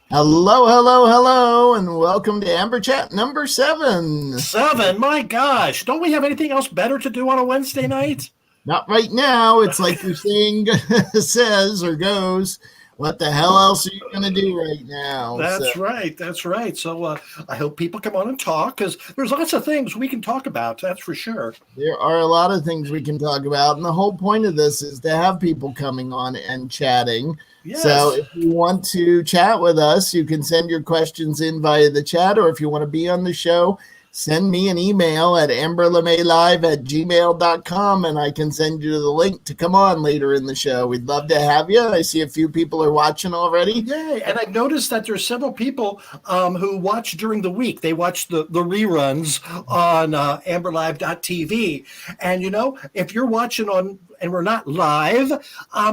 Hello, hello, hello, and welcome to Amber Chat number 7. 7? My gosh. Don't we have anything else better to do on a Wednesday night? Not right now. It's like your saying says or goes. What the hell else are you going to do right now? That's right. That's right. So I hope people come on and talk because there's lots of things we can talk about. That's for sure. There are a lot of things we can talk about. And the whole point of this is to have people coming on and chatting. Yes. So if you want to chat with us, you can send your questions in via the chat, or if you want to be on the show, send me an email at amberlemaylive@gmail.com, and I can send you the link to come on later in the show. We'd love to have you. I see a few people are watching already. Yay. And I've noticed that there's several people who watch during the week. They watch the reruns on amberlive.tv. And, if you're watching on and we're not live,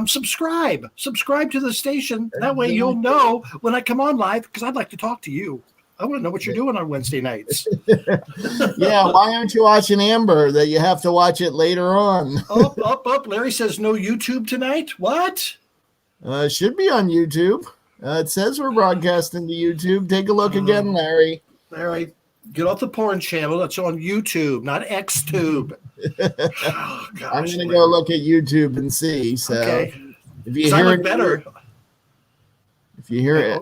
subscribe to the station. That way you'll know when I come on live, because I'd like to talk to you. I want to know what you're doing on Wednesday nights. Yeah, why aren't you watching Amber? That you have to watch it later on. Up. Larry says no YouTube tonight. What? Should be on YouTube. It says we're broadcasting to YouTube. Take a look again, Larry. Larry, get off the porn channel. That's on YouTube, not XTube. Oh, gosh, I'm going to go look at YouTube and see. So okay. If you hear it better. If you hear it.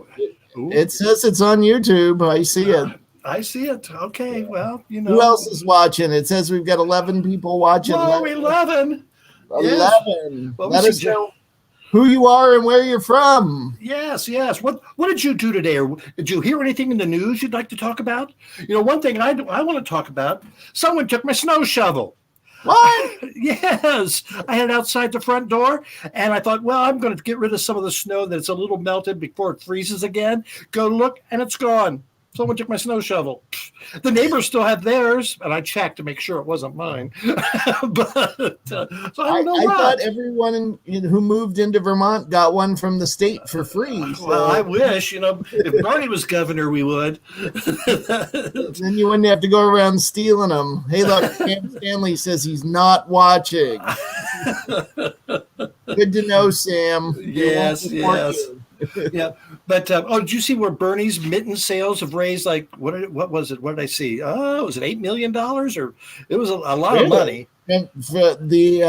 It says it's on YouTube. I see it. I see it. Okay, well, Who else is watching? It says we've got 11 people watching. Whoa, 11. 11. Yes. Let us know who you are and where you're from. Yes. What did you do today? Or did you hear anything in the news you'd like to talk about? One thing I want to talk about, someone took my snow shovel. What? Yes. I had it outside the front door, and I thought, well, I'm going to get rid of some of the snow that's a little melted before it freezes again. Go look, and it's gone. Someone took my snow shovel. The neighbors still have theirs, and I checked to make sure it wasn't mine. But so I thought everyone who moved into Vermont got one from the state for free. So. Well, I wish, if Barney was governor, we would. Then you wouldn't have to go around stealing them. Hey, look, Sam Stanley says he's not watching. Good to know, Sam. Yes. Yeah, but did you see where Bernie's mitten sales have raised? Like, what was it? What did I see? Oh, was it $8 million, or it was a lot of money? And for the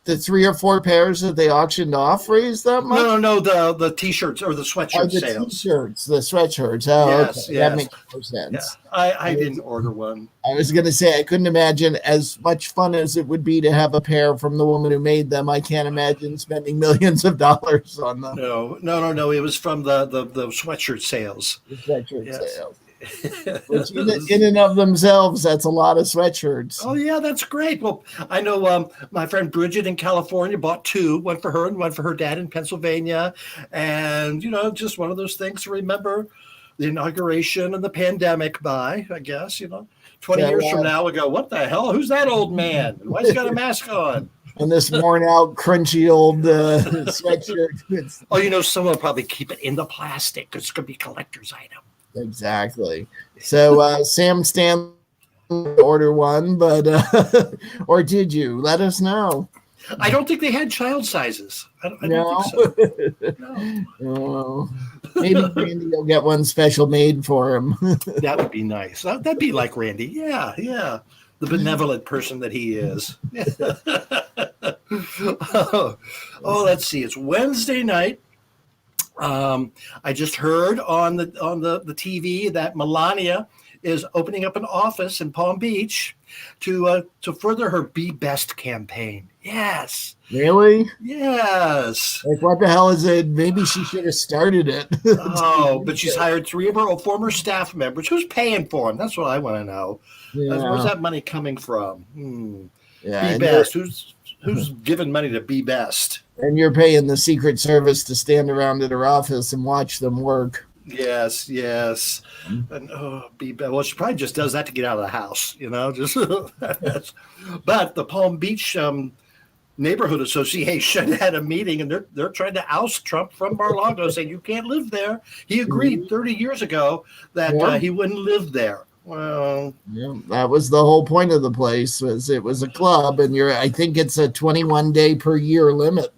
3 or 4 pairs that they auctioned off raised that much? No, the t-shirts or the sweatshirt sales. The sweatshirts. Oh, yes, okay. That makes more sense. Yeah. I didn't order one. I was going to say, I couldn't imagine, as much fun as it would be to have a pair from the woman who made them, I can't imagine spending millions of dollars on them. No. It was from the sweatshirt sales. The sweatshirt sales. Which in and of themselves, that's a lot of sweatshirts. Oh yeah, that's great. Well, I know my friend Bridget in California bought 2, one for her and one for her dad in Pennsylvania, and just one of those things to remember the inauguration and the pandemic by. I guess 20 years from now we go, what the hell? Who's that old man? Why's he got a mask on? And this worn out, crunchy old sweatshirt. Someone will probably keep it in the plastic because it's going to be a collector's item. Exactly. So Sam Stanley order one, but or did you? Let us know. I don't think they had child sizes. I don't think so. No. Maybe Randy will get one special made for him. That would be nice. That'd be like Randy. Yeah. The benevolent person that he is. Let's see. It's Wednesday night. I just heard on the TV that Melania is opening up an office in Palm Beach to further her Be Best campaign. Yes. Really? Yes. Like, what the hell is it? Maybe she should have started it. But she's hired 3 of her former staff members. Who's paying for them? That's what I want to know. Yeah. Where's that money coming from? Yeah, Be Best. Who's giving money to Be Best? And you're paying the Secret Service to stand around at her office and watch them work. Yes. And Be Best. Well, she probably just does that to get out of the house, But the Palm Beach Neighborhood Association had a meeting, and they're trying to oust Trump from Mar-a-Lago, saying you can't live there. He agreed 30 years ago that he wouldn't live there. Well, yeah, that was the whole point of the place. It was a club, and I think it's a 21 day per year limit.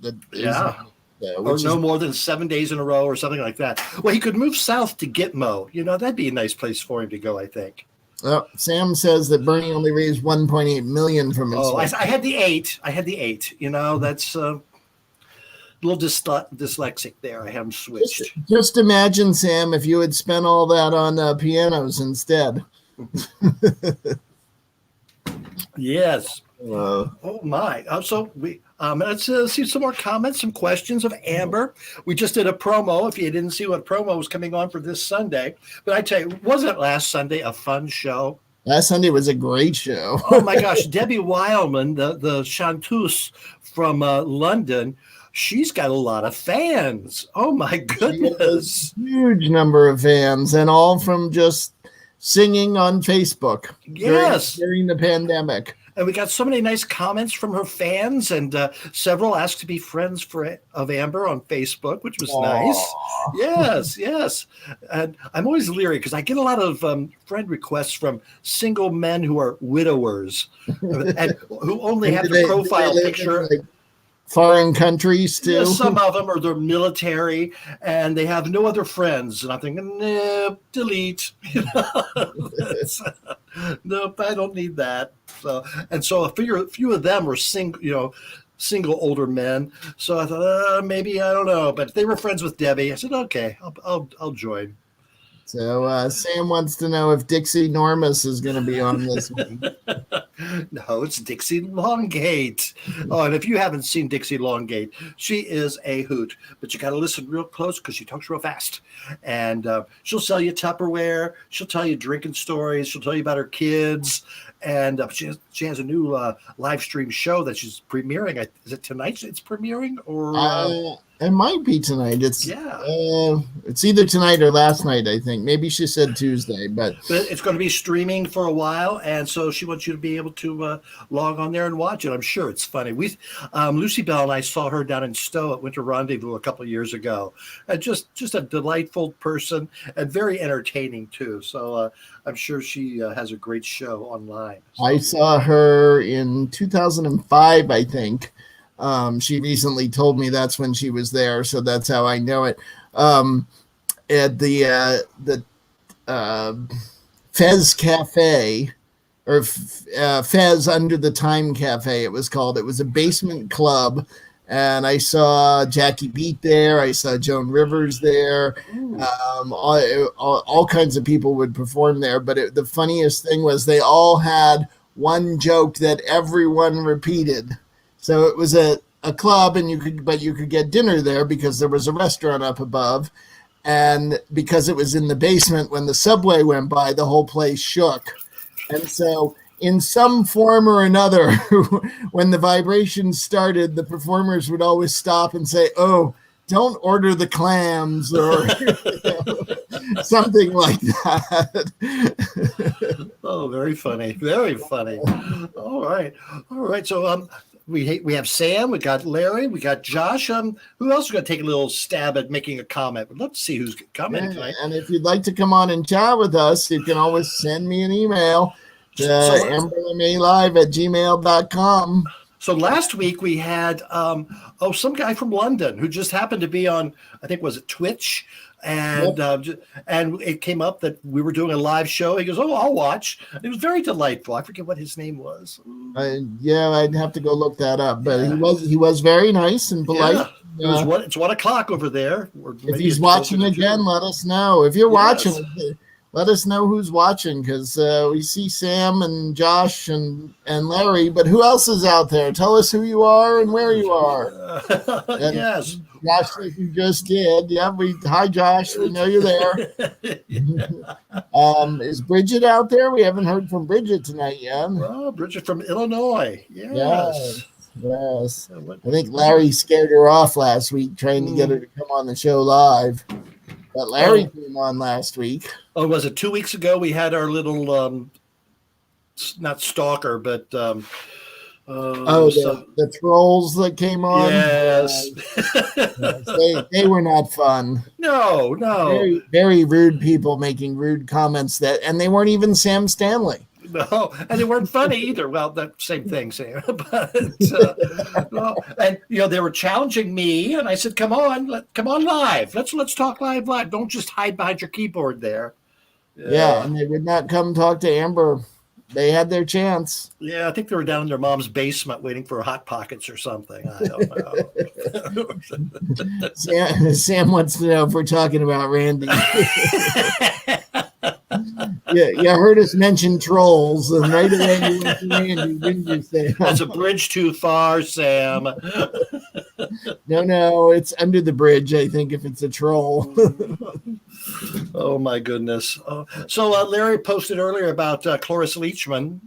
or no more than 7 days in a row or something like that. Well, he could move south to Gitmo. That'd be a nice place for him to go, I think. Oh, Sam says that Bernie only raised 1.8 million from his. Oh, I had the 8. That's a little dyslexic there. I have him switched. Just imagine, Sam, if you had spent all that on pianos instead. Yes. Oh my. So let's see some more comments, some questions of Amber. We just did a promo. If you didn't see what promo was coming on for this Sunday, but I tell you, wasn't last Sunday a fun show? Last Sunday was a great show. Oh my gosh, Debbie Wildman, the chanteuse from London, she's got a lot of fans. Oh my goodness. Huge number of fans, and all from just singing on Facebook. Yes. During the pandemic. And we got so many nice comments from her fans, and several asked to be friends of Amber on Facebook, which was nice. Yes. And I'm always leery because I get a lot of friend requests from single men who are widowers and who only have the profile picture. Foreign countries too. Yeah, some of them are they're military and they have no other friends. And I'm thinking, nope, delete. Nope, I don't need that. So a few of them were single older men. So I thought maybe I don't know, but they were friends with Debbie. I said, okay, I'll join. So Sam wants to know if Dixie Normus is going to be on this week. No, it's Dixie Longate. Oh, and if you haven't seen Dixie Longate, she is a hoot. But you got to listen real close because she talks real fast. And she'll sell you Tupperware. She'll tell you drinking stories. She'll tell you about her kids. And she has a new live stream show that she's premiering. Is it tonight it's premiering? Or it might be tonight. It's either tonight or last night, I think. Maybe she said Tuesday, but it's going to be streaming for a while, and so she wants you to be able to log on there and watch it. I'm sure it's funny. Lucy Bell and I saw her down in Stowe at Winter Rendezvous a couple of years ago, and just a delightful person and very entertaining too. So I'm sure she has a great show online. So. I saw her in 2005, I think. She recently told me that's when she was there, so that's how I know it. At the Fez Cafe, or Fez Under the Time Cafe, it was called. It was a basement club, and I saw Jackie Beat there. I saw Joan Rivers there. All kinds of people would perform there, but the funniest thing was they all had one joke that everyone repeated. So it was a club, and you could get dinner there because there was a restaurant up above, and because it was in the basement, when the subway went by, the whole place shook. And so in some form or another, when the vibrations started, the performers would always stop and say, "Oh, don't order the clams," or something like that. Oh, very funny. Very funny. All right. So we have Sam, we got Larry, we got Josh. Who else is going to take a little stab at making a comment? We'd love to see who's commenting tonight. And if you'd like to come on and chat with us, you can always send me an email to amberlemaylive@gmail.com. So last week we had some guy from London who just happened to be on, I think, was it Twitch? And and it came up that we were doing a live show. He goes, "Oh, I'll watch." It was very delightful. I forget what his name was. I'd have to go look that up. But he was very nice and polite. Yeah. It's 1 o'clock over there. If he's watching again, let us know. If you're watching, let us know who's watching, because we see Sam and Josh and Larry. But who else is out there? Tell us who you are and where you are. Yes. Josh, like you just did. Yeah, hi, Josh. We know you're there. Is Bridget out there? We haven't heard from Bridget tonight yet. Oh, Bridget from Illinois. Yes. I think Larry scared her off last week trying to get her to come on the show live. But Larry came on last week. Oh, was it 2 weeks ago? We had our little, not stalker, but... the trolls that came on. Yes. They were not fun. No. Very, very rude people making rude comments and they weren't even Sam Stanley. No, and they weren't funny either. Well, the same thing, Sam. But well, and they were challenging me, and I said, "Come on, come on live. Let's talk live. Don't just hide behind your keyboard there." Yeah, and they would not come talk to Amber. They had their chance. Yeah, I think they were down in their mom's basement waiting for Hot Pockets or something. I don't know. Sam wants to know if we're talking about Randy. Yeah, you heard us mention trolls, and right away you went to Randy, didn't you, Sam? That's a bridge too far, Sam. No, it's under the bridge, I think, if it's a troll. Oh, my goodness. So Larry posted earlier about Cloris Leachman.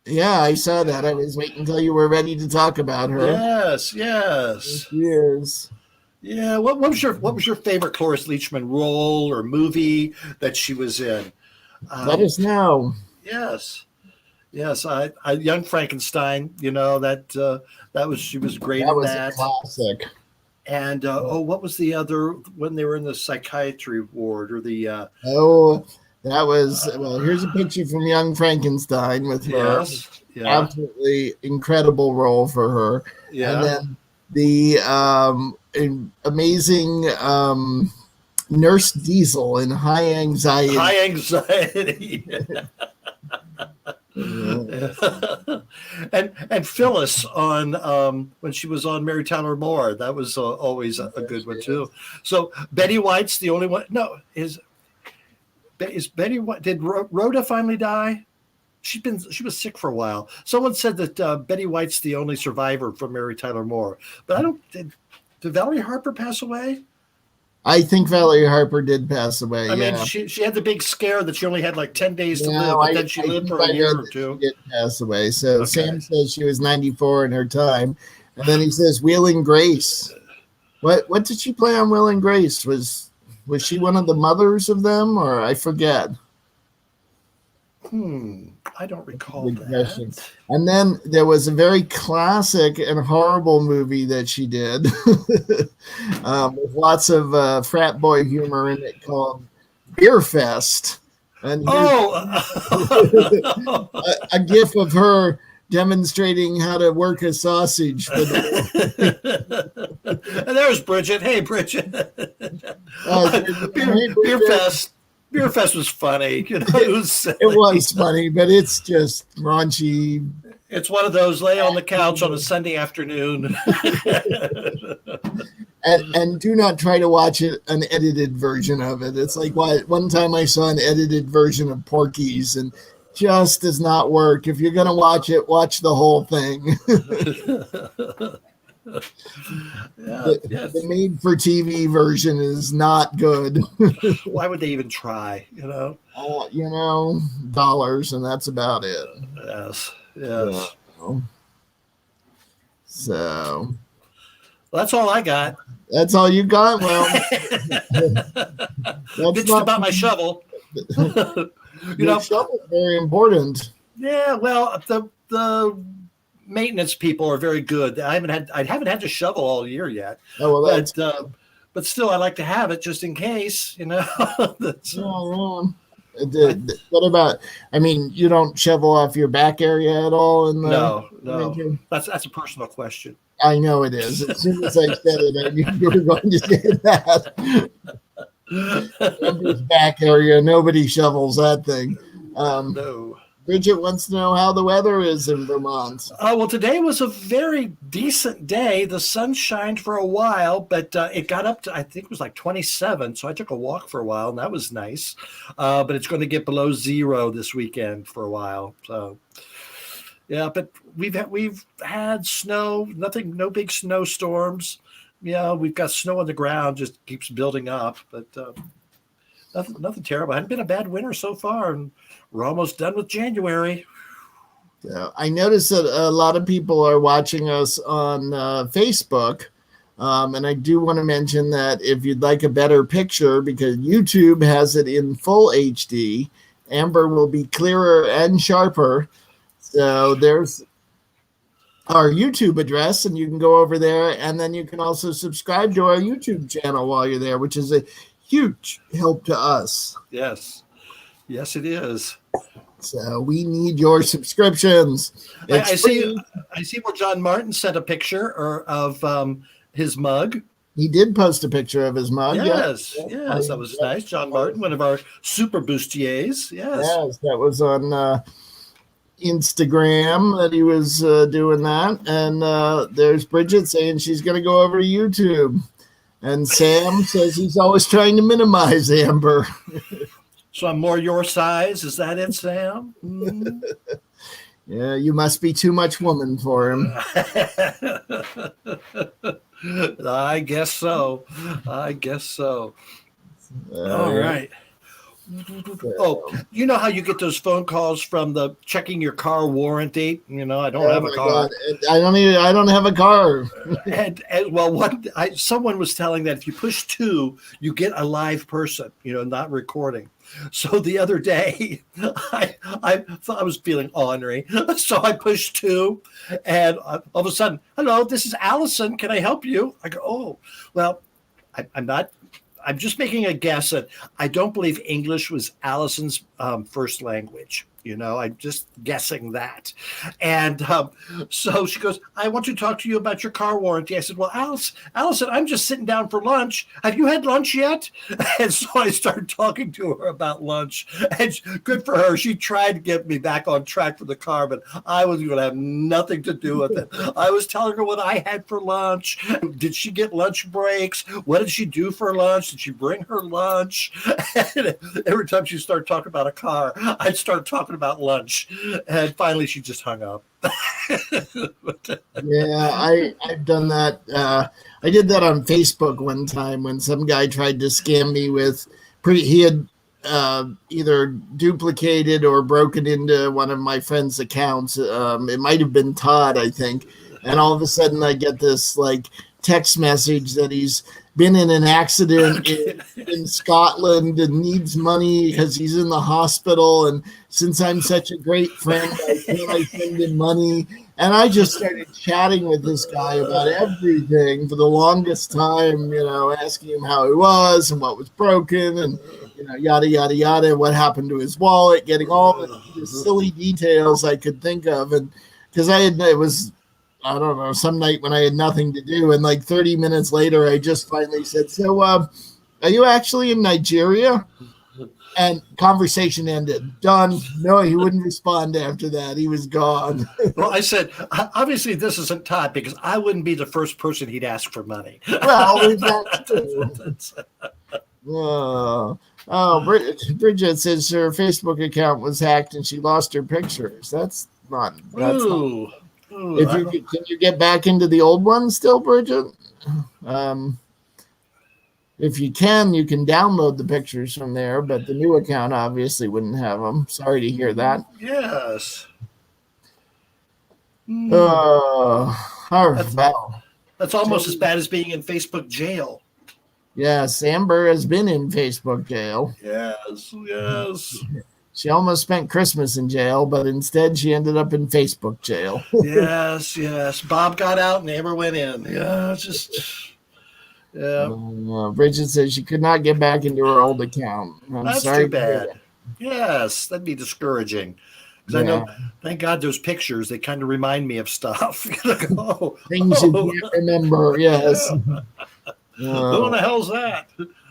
Yeah, I saw that. I was waiting until you were ready to talk about her. Yes. Years. Yeah. What was your favorite Cloris Leachman role or movie that she was in? Let us know. Yes. I Young Frankenstein. She was great in that. A classic. And what was the other when they were in the psychiatry ward or the? That was here's a picture from Young Frankenstein with her. Yes. Yeah. Absolutely incredible role for her. Yeah. And then the amazing Nurse Diesel in High Anxiety. High Anxiety. and Phyllis on when she was on Mary Tyler Moore, that was always a good one too. So Betty White's the only one. No, is Betty White? Did Rhoda finally die? She was sick for a while. Someone said that Betty White's the only survivor from Mary Tyler Moore, but I don't. Did Valerie Harper pass away? I think Valerie Harper did pass away. I mean, she had the big scare that she only had like 10 days to live, but then she lived for a year or two. She did pass away. So okay. Sam says she was 94 in her time. And then he says Will and Grace. What did she play on Will and Grace? Was she one of the mothers of them, or I forget? I don't recall that. And then there was a very classic and horrible movie that she did with lots of frat boy humor in it called Beerfest. And a gif of her demonstrating how to work a sausage. And there's Bridget. Hey, Bridget. Beerfest. Beerfest was funny. It was funny, but it's just raunchy. It's one of those lay on the couch on a Sunday afternoon. and do not try to watch an edited version of it. It's like one time I saw an edited version of Porky's and just does not work. If you're going to watch it, watch the whole thing. The made-for-TV version is not good. Why would they even try? Dollars, and that's about it. Yes. So that's all I got. That's all you got. Well, that's about my shovel. Shovel is very important. Yeah. Well, the maintenance people are very good. I haven't had to shovel all year yet. Oh, well, but still, I like to have it just in case. What about? I mean, you don't shovel off your back area at all? No. That's a personal question. I know it is. As soon as I said it, I knew you were going to say that. Amber's back area, nobody shovels that thing. No. Bridget wants to know how the weather is in Vermont. Well, today was a very decent day. The sun shined for a while, but it got up to, I think it was like 27. So I took a walk for a while, and that was nice. But it's going to get below 0 this weekend for a while. So, yeah, but we've had snow, no big snowstorms. Yeah, we've got snow on the ground, just keeps building up, but nothing terrible. Hadn't been a bad winter so far, and we're almost done with January. Yeah, I noticed that a lot of people are watching us on Facebook, and I do want to mention that if you'd like a better picture, because YouTube has it in full HD, Amber will be clearer and sharper. So there's our YouTube address, and you can go over there, and then you can also subscribe to our YouTube channel while you're there, which is a huge help to us. Yes, it is. So we need your subscriptions. I see. I see where John Martin sent a picture of his mug. He did post a picture of his mug. Yes, that was nice. John Martin, one of our super bustiers. Yes, that was on Instagram that he was doing that. And there's Bridget saying she's going to go over to YouTube. And Sam says he's always trying to minimize Amber. So I'm more your size. Is that it, Sam? Mm. Yeah, you must be too much woman for him. I guess so. All right. Oh, you know how you get those phone calls from the checking your car warranty? You know, I don't have a car. God. I don't have a car. and someone was telling that if you push 2, you get a live person, you know, not recording. So the other day, I thought I was feeling ornery, so I pushed 2, and all of a sudden, hello, this is Allison. Can I help you? I go, oh, well, I'm not. I'm just making a guess that I don't believe English was Allison's first language. You know, I'm just guessing that. And so she goes, I want to talk to you about your car warranty. I said, well, Allison, I'm just sitting down for lunch. Have you had lunch yet? And so I started talking to her about lunch. And good for her. She tried to get me back on track for the car, but I was going to have nothing to do with it. I was telling her what I had for lunch. Did she get lunch breaks? What did she do for lunch? Did she bring her lunch? And every time she started talking about a car, I'd start talking about lunch, and finally she just hung up. Yeah, I've done that. I did that on Facebook one time when some guy tried to scam me with he had either duplicated or broken into one of my friend's accounts. It might have been Todd, I think. And all of a sudden I get this like text message that he's been in an accident in Scotland and needs money because he's in the hospital. And since I'm such a great friend, I send him money. And I just started chatting with this guy about everything for the longest time, you know, asking him how he was and what was broken and, you know, yada, yada, yada, what happened to his wallet, getting all the silly details I could think of. And because it was, I don't know, some night when I had nothing to do. And like 30 minutes later, I just finally said, so are you actually in Nigeria? And conversation ended. Done. No, he wouldn't respond after that. He was gone. Well, I said, obviously this isn't Todd because I wouldn't be the first person he'd ask for money. Well, that's true. Bridget says her Facebook account was hacked and she lost her pictures. That's not. Can you get back into the old one still, Bridget? If you can download the pictures from there, but the new account obviously wouldn't have them. Sorry to hear that. Yes. That's almost as bad as being in Facebook jail. Yes, Amber has been in Facebook jail. Yes. She almost spent Christmas in jail, but instead she ended up in Facebook jail. Yes. Bob got out and Amber went in. Yeah. Bridget says she could not get back into her old account. That's sorry too bad. Yes, that'd be discouraging. Because I know, thank God, those pictures, they kind of remind me of stuff. Things you can't remember, yes. Who in the hell's that?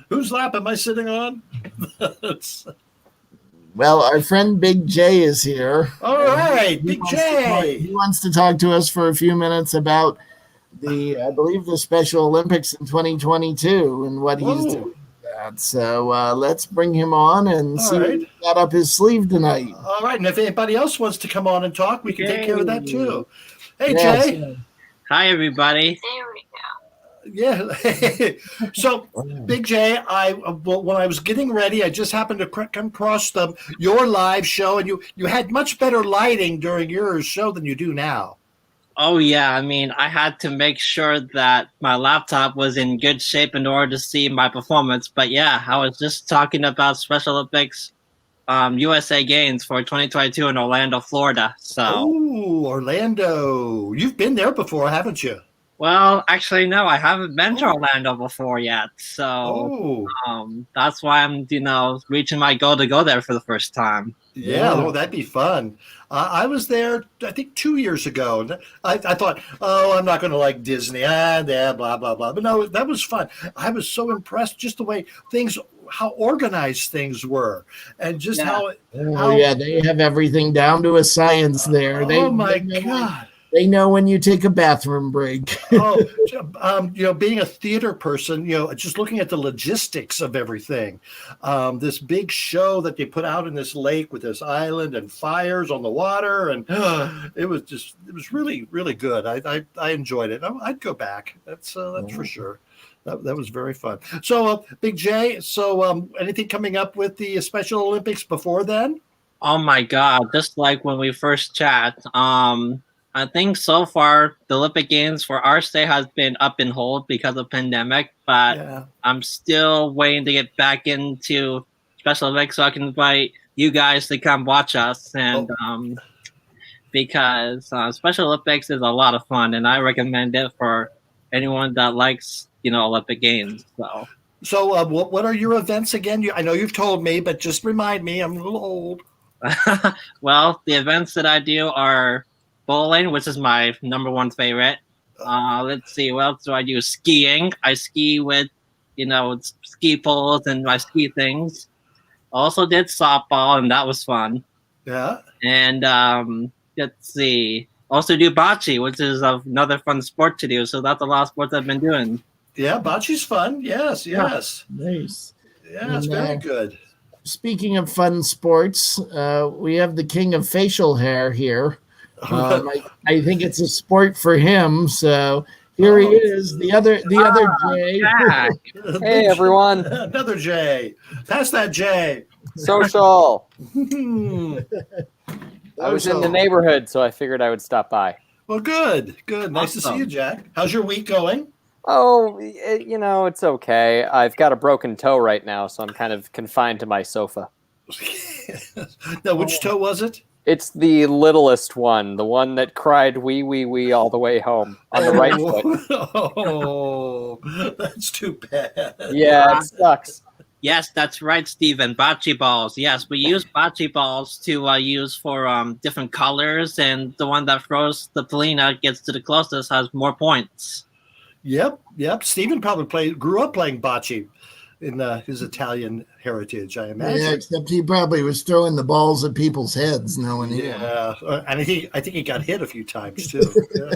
Whose lap am I sitting on? Well, our friend Big J is here. All right, Big J. He wants to talk to us for a few minutes about I believe the Special Olympics in 2022 and what he's doing with that. So let's bring him on and see what he got up his sleeve tonight. All right, and if anybody else wants to come on and talk, we can take care of that too. Hey, Jay. Hi, everybody. Yeah. So, Big J, when I was getting ready, I just happened to come across your live show, and you had much better lighting during your show than you do now. Oh, yeah. I mean, I had to make sure that my laptop was in good shape in order to see my performance. But yeah, I was just talking about Special Olympics USA Games for 2022 in Orlando, Florida. So, Orlando. You've been there before, haven't you? Well, actually, no, I haven't been to Orlando before yet, so Oh, that's why I'm, reaching my goal to go there for the first time. yeah, oh, that'd be fun. I was there, I think, 2 years ago. And I thought, oh, I'm not going to like Disney. Yeah, blah, blah, blah. But no, that was fun. I was so impressed just the way how organized things were. And just Yeah. Oh yeah, they have everything down to a science there. Oh, my God. They know when you take a bathroom break. Being a theater person, just looking at the logistics of everything, this big show that they put out in this lake with this island and fires on the water, and it was really, really good. I enjoyed it. I'd go back. That's for sure. That was very fun. So, Big J, anything coming up with the Special Olympics before then? Oh my God! Just like when we first chat, I think so far the Olympic Games for our state has been up in hold because of pandemic, but I'm still waiting to get back into Special Olympics so I can invite you guys to come watch us, and because Special Olympics is a lot of fun, and I recommend it for anyone that likes Olympic Games. So what are your events again? I know you've told me, but just remind me. I'm a little old. Well, the events that I do are bowling, which is my number one favorite. Let's see, what else do I do? Skiing. I ski with, ski poles and my ski things. Also did softball, and that was fun. Yeah. And let's see. Also do bocce, which is another fun sport to do. So that's a lot of sports I've been doing. Yeah, bocce's fun. Yes. Nice. Yeah, it's very good. Speaking of fun sports, we have the king of facial hair here. I think it's a sport for him. So here he is, the other Jay. Hey everyone! Another Jay. Pass that Jay. Social. I was in the neighborhood, so I figured I would stop by. Well, good. Nice to see you, Jack. How's your week going? Oh, it's okay. I've got a broken toe right now, so I'm kind of confined to my sofa. Now, which toe was it? It's the littlest one, the one that cried wee, wee, wee all the way home on the right foot. Oh, that's too bad. Yeah, it sucks. Yes, that's right, Stephen. Bocce balls. Yes, we use bocce balls to use for different colors, and the one that throws the palina gets to the closest has more points. Yep. Stephen probably grew up playing bocce in his Italian heritage, I imagine. Yeah, except he probably was throwing the balls at people's heads. No one knew. Yeah, and I think he got hit a few times too. Yeah.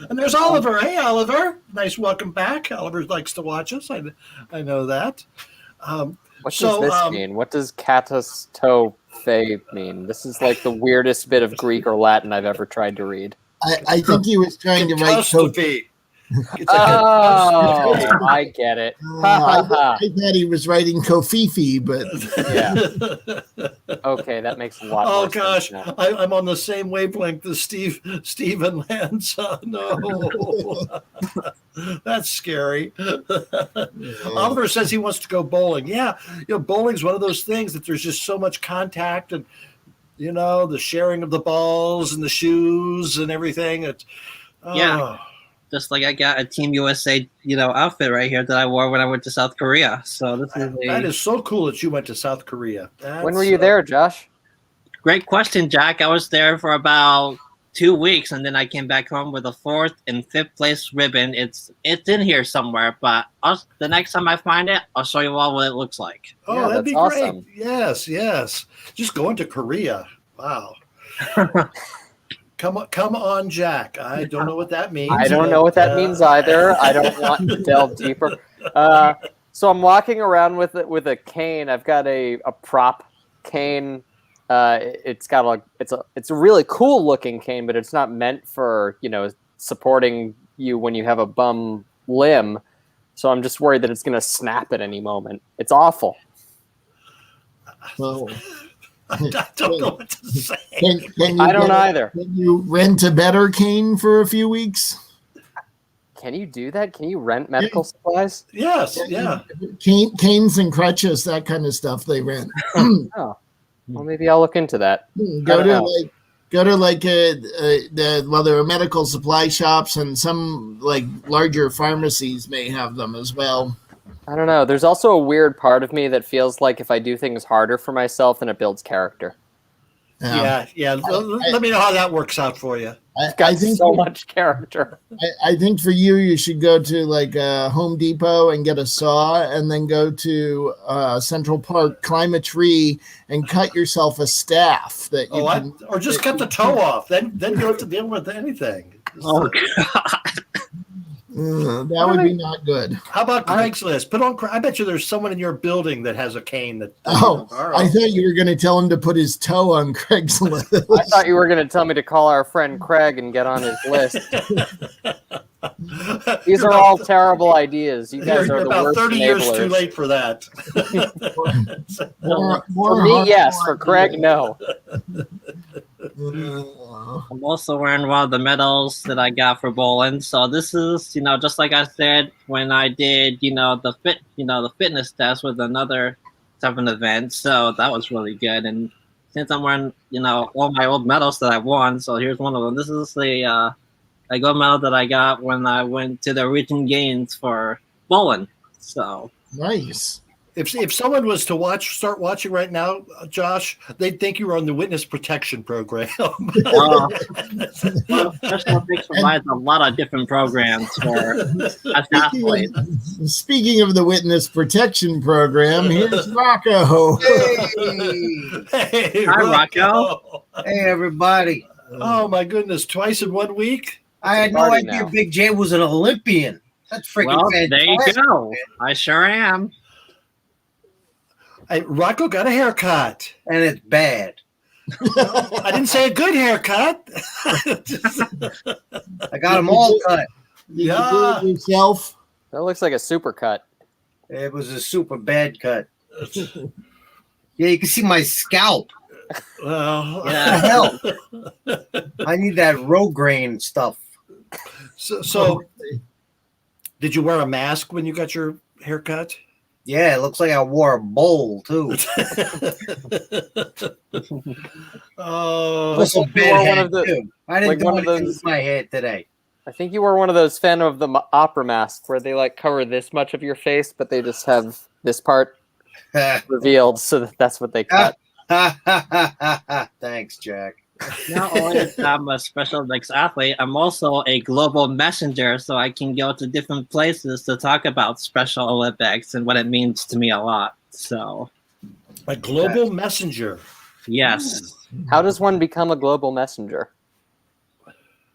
And there's Oliver. Hey, Oliver. Nice welcome back. Oliver likes to watch us. I know that. What does this mean? What does catastrophe mean? This is like the weirdest bit of Greek or Latin I've ever tried to read. I think he was trying to write catastrophe. I get it. I thought he was writing Kofifi, but yeah. Okay, that makes a lot more sense. Oh gosh, I'm on the same wavelength as Stephen Lanza. No, that's scary. Oliver says he wants to go bowling. Yeah, bowling's one of those things that there's just so much contact and the sharing of the balls and the shoes and everything. Yeah. Just like I got a Team USA, outfit right here that I wore when I went to South Korea. So that is so cool that you went to South Korea. When were you there, Josh? Great question, Jack. I was there for about 2 weeks, and then I came back home with a 4th and 5th place ribbon. It's in here somewhere, but the next time I find it, I'll show you all what it looks like. Oh, yeah, that'd be awesome. Great. Yes. Just going to Korea. Wow. Come on, Jack. I don't know what that means. I don't know what that means either. I don't want to delve deeper. So I'm walking around with a cane. I've got a prop cane. It's a really cool looking cane, but it's not meant for supporting you when you have a bum limb. So I'm just worried that it's going to snap at any moment. It's awful. well, I don't know what to say. I don't either. Can you rent a better cane for a few weeks? Can you do that? Can you rent medical supplies? Yes, yeah. Canes and crutches, that kind of stuff they rent. Oh, well, maybe I'll look into that. Go to Go to like there are medical supply shops, and some like larger pharmacies may have them as well. I don't know. There's also a weird part of me that feels like if I do things harder for myself, then it builds character. Yeah. Let me know how that works out for you. I think so much character. I think for you should go to like Home Depot and get a saw, and then go to Central Park, climb a tree, and cut yourself a staff that you can. Or just cut the toe off. Then you don't have to deal with anything. Oh God. That would be not good. How about Craigslist? Put on. I bet you there's someone in your building that has a cane that. I thought you were going to tell him to put his toe on Craigslist. I thought you were going to tell me to call our friend Craig and get on his list. These are all terrible ideas. You guys are the about worst 30 enablers. years too late for that. For me, yes. For Craig, no. I'm also wearing one of the medals that I got for bowling. So this is, just like I said when I did, the fitness test with another type of event. So that was really good. And since I'm wearing, all my old medals that I won, so here's one of them. This is a gold medal that I got when I went to the region games for bowling. So nice. If someone was to start watching right now, Josh, they'd think you were on the witness protection program. Special Olympics provides a lot of different programs for us athletes. Speaking of the witness protection program, here's Rocco. Hey, Hi, Rocco. Hey, everybody. Oh, my goodness. Twice in 1 week? I had no idea Big J was an Olympian. That's freaking fantastic. There you go. I sure am. Rocco got a haircut. And it's bad. I didn't say a good haircut. I got them all cut. You do it yourself? That looks like a super cut. It was a super bad cut. Yeah, you can see my scalp. Well, yeah. What the hell? I need that Rogaine stuff. So, did you wear a mask when you got your haircut? Yeah, it looks like I wore a bowl too. Oh, also bad head too. I didn't like do one of anything those with my head today. I think you were one of those Phantom of the Opera masks where they like cover this much of your face, but they just have this part revealed, so that's what they cut. Thanks, Jack. Not only am a Special Olympics athlete, I'm also a global messenger, so I can go to different places to talk about Special Olympics and what it means to me a lot. So, a global messenger. Yes. How does one become a global messenger?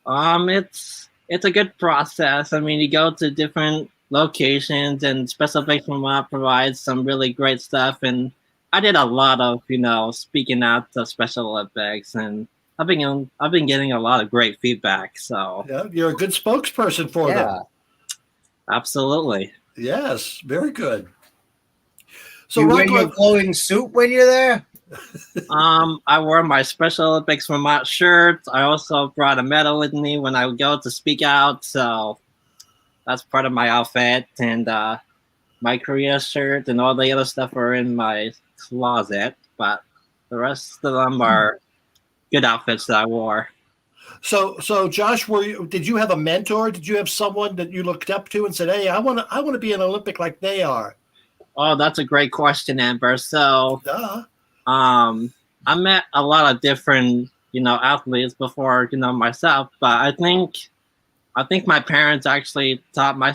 It's a good process. I mean, you go to different locations, and Special Olympics Vermont provides some really great stuff. And I did a lot of, speaking out to Special Olympics, and I've been getting a lot of great feedback. So yeah, you're a good spokesperson for them. Absolutely. Yes, very good. So you wear your glowing suit when you're there? I wore my Special Olympics Vermont shirt. I also brought a medal with me when I would go to speak out. So that's part of my outfit, and my Korea shirt and all the other stuff are in my closet, but the rest of them are good outfits that I wore. So Josh, did you have a mentor? Did you have someone that you looked up to and said, "Hey, I want to be an Olympic like they are"? Oh, that's a great question, Amber. So, I met a lot of different, athletes before, myself, but I think my parents actually taught me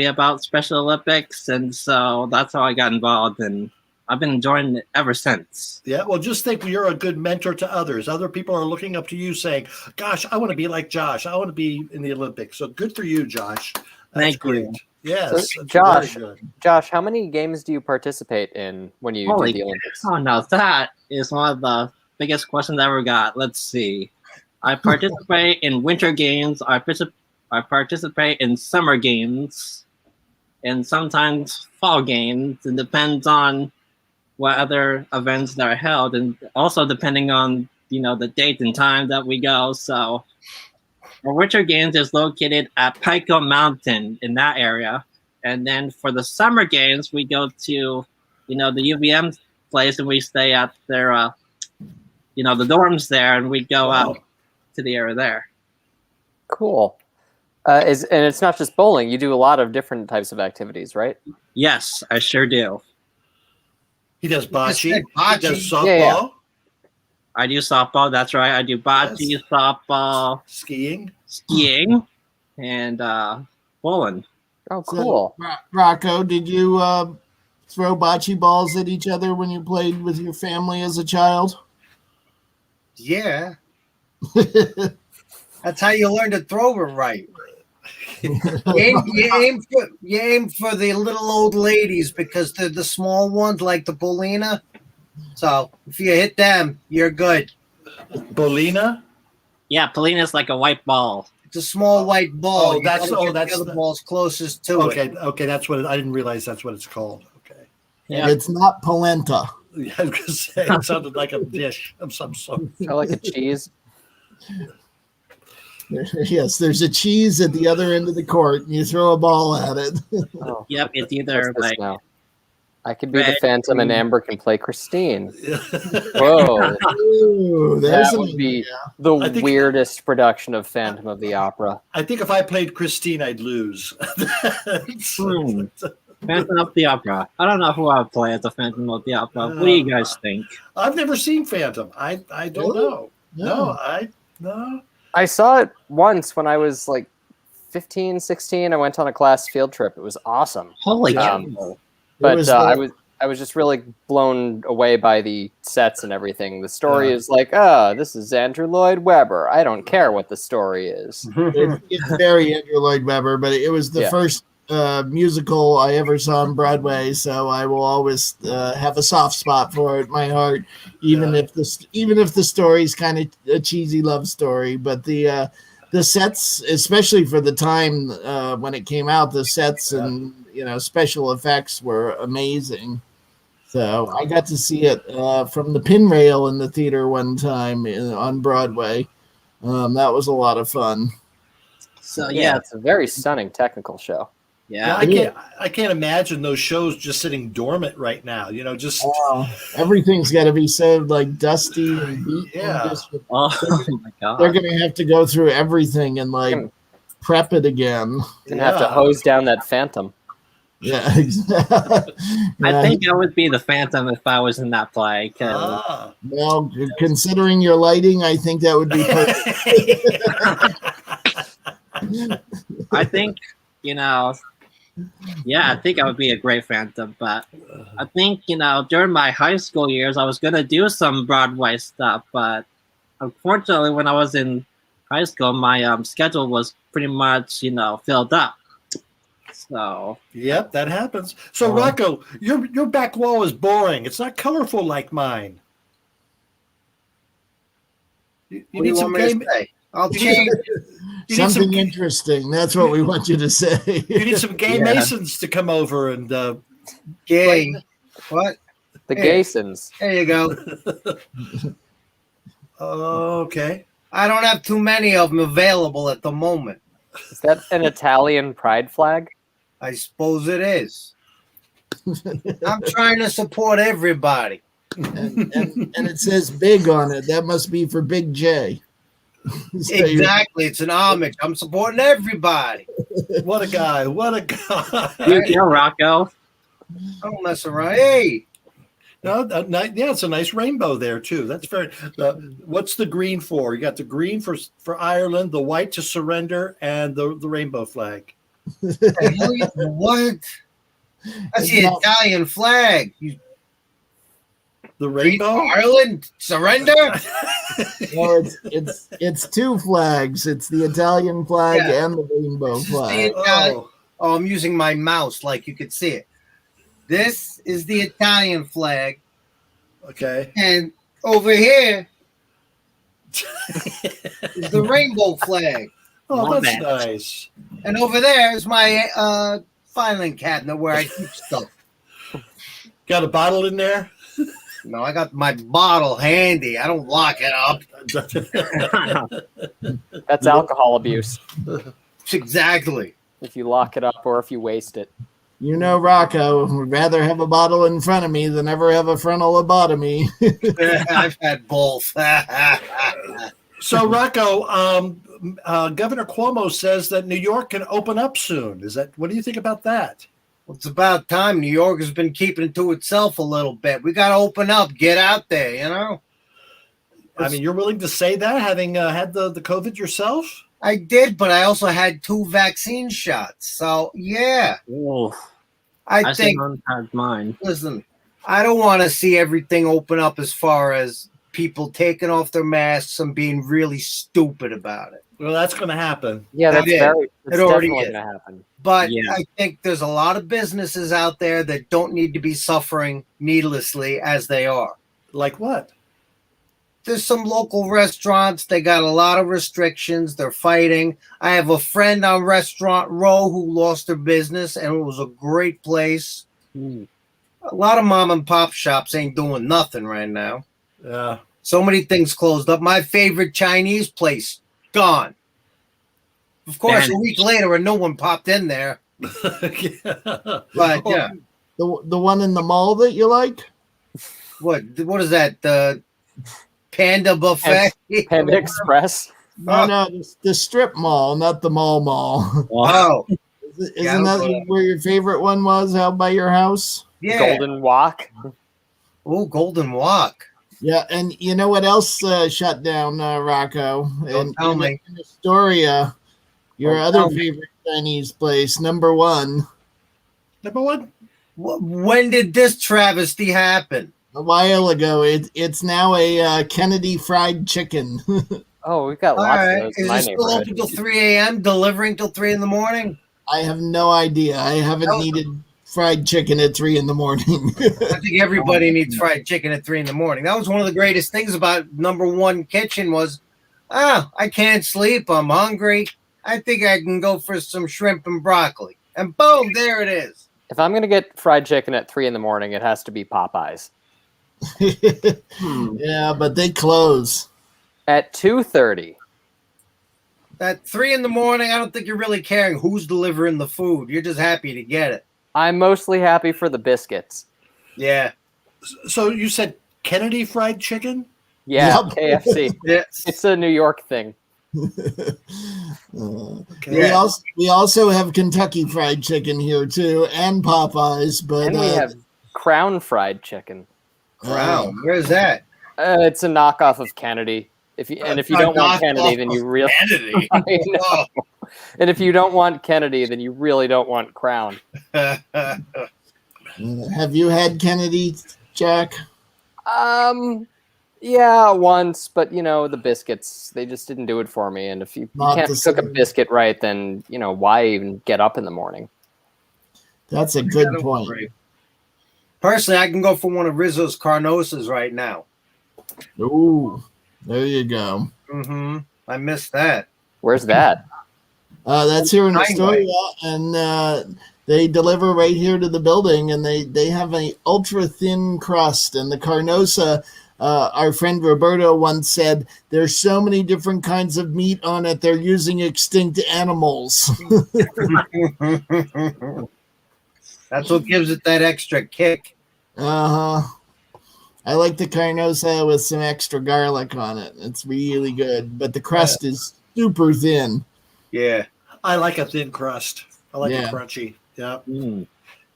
about Special Olympics, and so that's how I got involved, and I've been enjoying it ever since. Yeah, well, just think you're a good mentor to others. Other people are looking up to you saying, gosh, I want to be like Josh. I want to be in the Olympics. So good for you, Josh. That's Thank you. Yes. So, Josh, how many games do you participate in when you do the Olympics? Oh, no, that is one of the biggest questions I ever got. Let's see. I participate in winter games. I participate in summer games and sometimes fall games. It depends on what other events that are held, and also depending on the date and time that we go. So our winter games is located at Pico Mountain in that area, and then for the summer games we go to the UVM place, and we stay at their the dorms there, and we'd go Wow. out to the area there. Cool. And it's not just bowling. You do a lot of different types of activities, right? Yes, I sure do. He does bocce. said bocce. He does softball, Yeah. I do softball. That's right. I do bocce, Yes. softball, skiing. skiing, and bowling. Oh, cool. So, Rocco, did you throw bocce balls at each other when you played with your family as a child? Yeah. That's how you learn to throw it right. You aim for the little old ladies because they're the small ones like the Polina. So if you hit them, you're good. Bolina. Yeah, Polina's like a white ball. It's a small white ball. Oh, You that's- gotta oh, get that's the other the- balls closest to it. Okay, that's what I didn't realize that's what it's called. Okay. Yeah. It's not polenta. Yeah, I was gonna say it sounded like a dish of some sort. I like a cheese. Yes, there's a cheese at the other end of the court, and you throw a ball at it. Oh, Yep, it's what's either this like now? I could be the red, Phantom and Amber can play Christine. Whoa. Ooh, there's That an would be idea. the I think- weirdest production of Phantom of the Opera. I think if I played Christine, I'd lose. Hmm. Phantom of the Opera. I don't know who I would play as the Phantom of the Opera. What do you guys think? I've never seen Phantom. I don't Really? know. No. I saw it once when I was like 15, 16. I went on a class field trip. It was awesome. Holy Um, cow. But was I the- was just really blown away by the sets and everything. The story Yeah. is like, this is Andrew Lloyd Webber. I don't care what the story is. It's very Andrew Lloyd Webber, but it was the Yeah. first musical I ever saw on Broadway, so I will always have a soft spot for it in my heart, even if the story's kind of a cheesy love story. But the sets, especially for the time when it came out, the sets and special effects were amazing. So I got to see it from the pin rail in the theater one time on Broadway. That was a lot of fun. So Yeah, it's a very stunning technical show. Yeah, yeah. I can't imagine those shows just sitting dormant right now. Just Everything's got to be so like dusty and beaten. Yeah. Oh my They're god. going to have to go through everything and like prep it again. You're gonna have to hose down that Phantom. Yeah, exactly. I think I would be the Phantom if I was in that play. 'Cause Well, considering your lighting, I think that would be perfect. I think, I think I would be a great Phantom. But I think, during my high school years, I was going to do some Broadway stuff. But unfortunately, when I was in high school, my schedule was pretty much, filled up. So, Yep, that happens. So Rocco, your back wall is boring. It's not colorful like mine. You What do you need some want me gay. to say? I'll change. You need some. something interesting. That's what we want you to say. You need some gay Yeah. masons to come over and. Gay. What? The Hey. Gaysons. There you go. Okay. I don't have too many of them available at the moment. Is that an Italian pride flag? I suppose it is. I'm trying to support everybody. and it says big on it. That must be for Big J. So you're- Exactly. It's an homage. I'm supporting everybody. What a guy! What a guy! you go, Rocco. I don't mess around. Hey, No, yeah, it's a nice rainbow there too. That's very. What's the green for? You got the green for Ireland, the white to surrender, and the rainbow flag. the hell you- what? That's the It's not- Italian flag. You The read rainbow. Ireland surrender? No, it's two flags. It's the Italian flag Yeah. and the rainbow This is the flag. Oh, Oh, I'm using my mouse like you could see it. This is the Italian flag, okay. and over here is the rainbow flag, Oh, Love that's it. nice. and over there is my filing cabinet where I keep stuff. Got a bottle in there. No, I got my bottle handy. I don't lock it up. That's alcohol abuse. Exactly. If you lock it up or if you waste it. You know, Rocco would rather have a bottle in front of me than ever have a frontal lobotomy. I've had both. So, Rocco, Governor Cuomo says that New York can open up soon. What do you think about that? Well, it's about time. New York has been keeping to itself a little bit. We got to open up, get out there, you know? I mean, you're willing to say that, having had the COVID yourself? I did, but I also had 2 vaccine shots. So, yeah. Ooh, I think, still haven't had mine. listen, I don't want to see everything open up as far as people taking off their masks and being really stupid about it. Well, that's going to happen. Yeah, that's It very. It's already definitely is. going to happen. But Yeah. I think there's a lot of businesses out there that don't need to be suffering needlessly as they are. Like what? There's some local restaurants. They got a lot of restrictions. They're fighting. I have a friend on Restaurant Row who lost their business, and it was a great place. Mm. A lot of mom and pop shops ain't doing nothing right now. Yeah. So many things closed up. My favorite Chinese place, gone. Of course, a week later, and no one popped in there. Yeah. But yeah, The one in the mall that you like? what is that? The Panda Buffet? Panda Express. No, the strip mall, not the mall. Oh, Isn't Yeah, that where your favorite one was, out by your house? yeah. Golden Walk. Oh, Golden Walk. Yeah, and you know what else shut down, Rocco? Don't tell me. In Astoria, your Don't other tell me. favorite Chinese place, number one, Number one. When did this travesty happen? a while ago. It's now a Kennedy Fried Chicken. Oh, we've got All lots right. of those in Is my it still neighborhood. open till 3 a.m., delivering till 3 in the morning? I have no idea. I haven't That was- needed fried chicken at 3 in the morning. I think everybody needs fried chicken at 3 in the morning. That was one of the greatest things about number one kitchen was, I can't sleep. I'm hungry. I think I can go for some shrimp and broccoli. And boom, there it is. If I'm going to get fried chicken at 3 in the morning, it has to be Popeyes. Yeah, but they close. At 2:30. At 3 in the morning, I don't think you're really caring who's delivering the food. You're just happy to get it. I'm mostly happy for the biscuits. Yeah. So you said Kennedy Fried Chicken? Yeah, Yep. KFC. Yes. It's a New York thing. Okay. We also have Kentucky Fried Chicken here too, and Popeyes. But And we have Crown Fried Chicken. Crown. Where's that? It's a knockoff of Kennedy. If you don't want Kennedy, then you really Kennedy. I know. And if you don't want Kennedy, then you really don't want Crown. have you had Kennedy, Jack? Yeah, once, but the biscuits, they just didn't do it for me. And if you Not can't the cook a same. biscuit right, then why even get up in the morning? That's a good point. Personally, I can go for one of Rizzo's Carnosas right now. Ooh, there you go. Mm-hmm. I missed that. Where's that? That's here in Highway. Astoria, and they deliver right here to the building, and they have a ultra thin crust. And the Carnosa, our friend Roberto once said, there's so many different kinds of meat on it, they're using extinct animals. That's what gives it that extra kick. Uh-huh. I like the Carnosa with some extra garlic on it. It's really good, but the crust is super thin. Yeah. I like a thin crust. I like Yeah. it crunchy. Yep. Mm.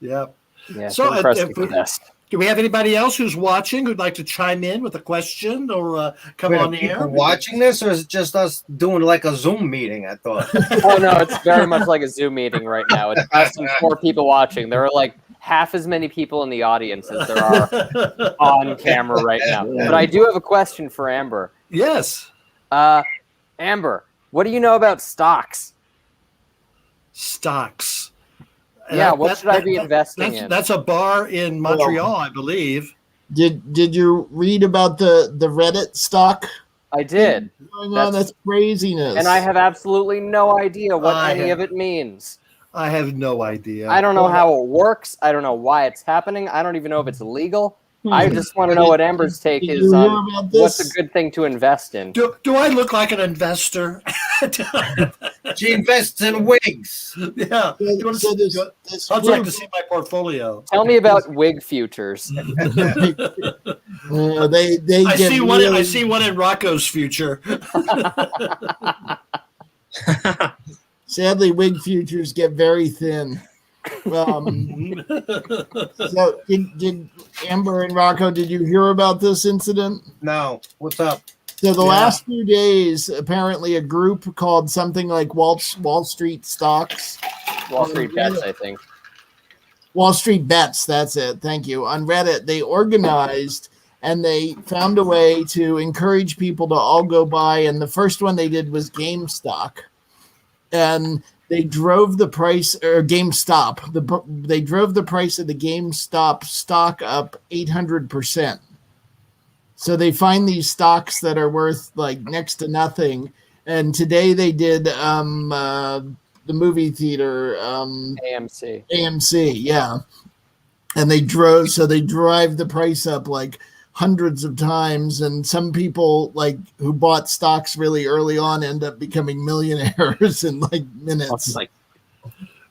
Yep. Yeah, So, thin crust if is the we- best. Do we have anybody else who's watching who'd like to chime in with a question or come Wait, on are the people air? watching this, or is it just us doing like a Zoom meeting? I thought. Oh no, it's very much like a Zoom meeting right now. It's us and 4 people watching. There are like half as many people in the audience as there are on camera right now. But I do have a question for Amber. Yes. Amber, what do you know about stocks? Stocks. Yeah, what should I be investing in? That's a bar in Montreal, I believe. Did you read about the Reddit stock I did, going on? That's craziness. and I have absolutely no idea what I any have- of it means. I have no idea. I don't know how it works. I don't know why it's happening. I don't even know if it's legal. I just want to know what Amber's take Did is you hear on about what's this? a good thing to invest in. Do I look like an investor? She invests in wigs. Yeah. Do you want So to this I'd like group, to see my portfolio. Tell me about wig futures. they I get see one. I really- see one in Rocco's future. Sadly, wig futures get very thin. So did Amber and Rocco, did you hear about this incident? No, what's up? So the Yeah. last few days, apparently a group called something like Wall Street Stocks, Wall Street Bets, I think. Wall Street Bets, that's it. Thank you. On Reddit, they organized and they found a way to encourage people to all go buy. And the first one they did was GameStop. And they drove the price, or GameStop, they drove the price of the GameStop stock up 800%. So they find these stocks that are worth like next to nothing. And today they did the movie theater, AMC, yeah. And they drive the price up like hundreds of times. And some people like who bought stocks really early on end up becoming millionaires in like minutes.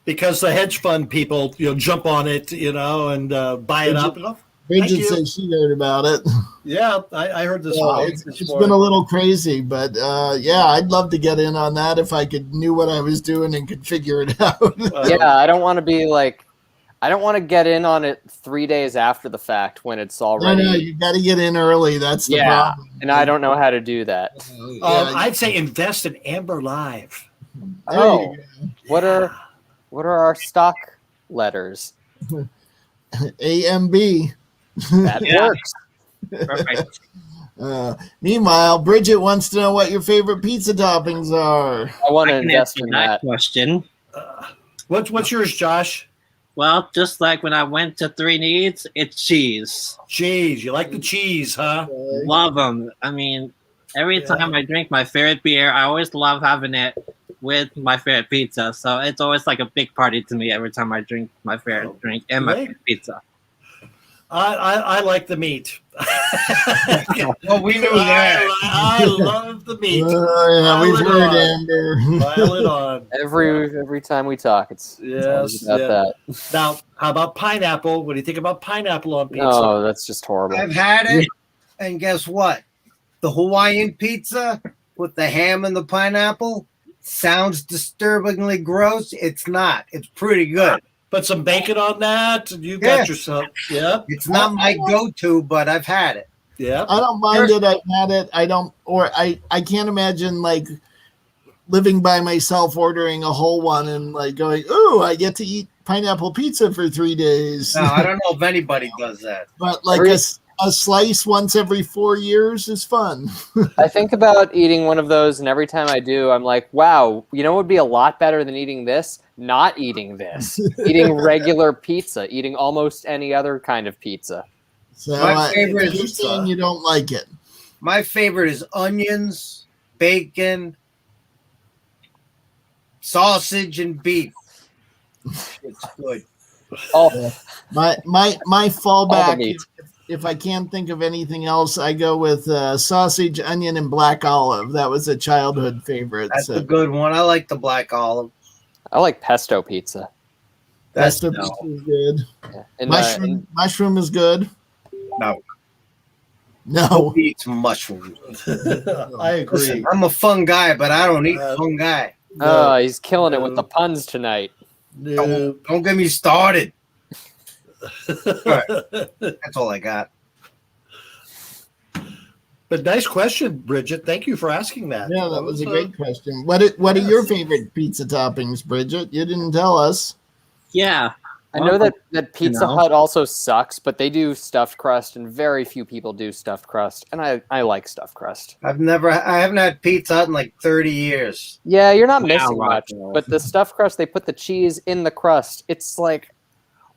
Because the hedge fund people, jump on it, and buy it up. Bridget says she heard about it. Yeah, I heard this. It's been a little crazy, but yeah, I'd love to get in on that if I knew what I was doing and could figure it out. Yeah, I don't want to be like, I don't want to get in on it 3 days after the fact when it's already. No, you got to get in early. That's the problem. And I don't know how to do that. I'd say invest in Amber Live. Oh, what are our stock letters? AMB. That works. Perfect. Meanwhile, Bridget wants to know what your favorite pizza toppings are. I want to I can invest answer in that that. question. What's yours, Josh? Well, just like when I went to Three Needs, it's cheese. Cheese. You like the cheese, huh? Love them. I mean, every time I drink my favorite beer, I always love having it with my favorite pizza. So it's always like a big party to me every time I drink my favorite drink and my favorite pizza. I like the meat. Well, we knew that. I love the meat. Yeah, we've Pile it heard on. Amber. Pile it on. Every time we talk, it's always about that. Now, how about pineapple? What do you think about pineapple on pizza? No, that's just horrible. I've had it, and guess what? The Hawaiian pizza with the ham and the pineapple sounds disturbingly gross. It's not. It's pretty good. Put some bacon on that, and you got yourself. Yeah, It's not my go-to, but I've had it. yeah. I don't mind it. I've had it. I can't imagine like living by myself, ordering a whole one and like going, "Ooh, I get to eat pineapple pizza for 3 days." No, I don't know if anybody does that. But like a slice once every 4 years is fun. I think about eating one of those, and every time I do, I'm like, wow, you know what would be a lot better than eating this? Not eating this. Eating regular pizza. Eating almost any other kind of pizza. So My favorite you're is saying you don't like it. My favorite is onions, bacon, sausage, and beef. It's good. Oh, My all the fallback, meat. if I can't think of anything else, I go with sausage, onion, and black olive. That was a childhood favorite. That's a good one. I like the black olive. I like pesto pizza. That's Pesto pizza is good. And, Mushroom is good. No. No. Who eats mushrooms? I agree. Listen, I'm a fun guy, but I don't eat fun guy. oh, he's killing it with the puns tonight. No. Don't get me started. All right. That's all I got. But nice question, Bridget. Thank you for asking that. Yeah, that was a great question. What are your favorite pizza toppings, Bridget? You didn't tell us. Yeah. I know that Pizza know. Hut also sucks, but they do stuffed crust, and very few people do stuffed crust, and I like stuffed crust. I haven't had Pizza Hut in like 30 years. Yeah, you're not Yeah, missing right. much, but the stuffed crust, they put the cheese in the crust. It's like,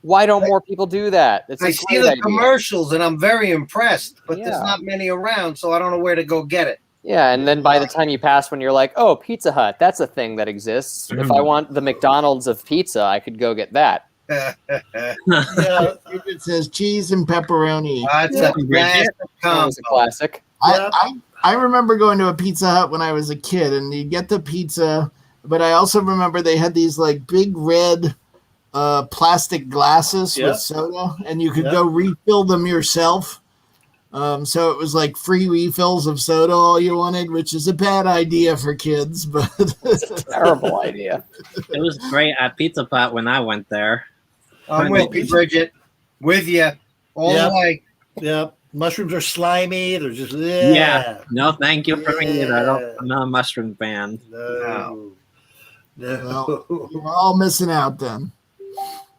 why don't more people do that? It's a I see great the idea. commercials and I'm very impressed, but there's Yeah. not many around, so I don't know where to go get it. Yeah, and then by the time you pass when you're like, oh, Pizza Hut, that's a thing that exists. If I want the McDonald's of pizza, I could go get that. Yeah. It says cheese and pepperoni. That's Yeah. a classic That combo. was a classic. Yeah. I remember going to a Pizza Hut when I was a kid, and you get the pizza, but I also remember they had these like big red plastic glasses Yeah. with soda, and you could Yeah. go refill them yourself. So it was like free refills of soda all you wanted, which is a bad idea for kids, but Terrible idea. It was great at Pizza Hut when I went there. I'm with you, Bridget. With you all Yeah. the way. Yeah. Mushrooms are slimy. They're just Yeah. No, thank you for me. Yeah. I'm not a mushroom fan. No. well, you're all missing out then.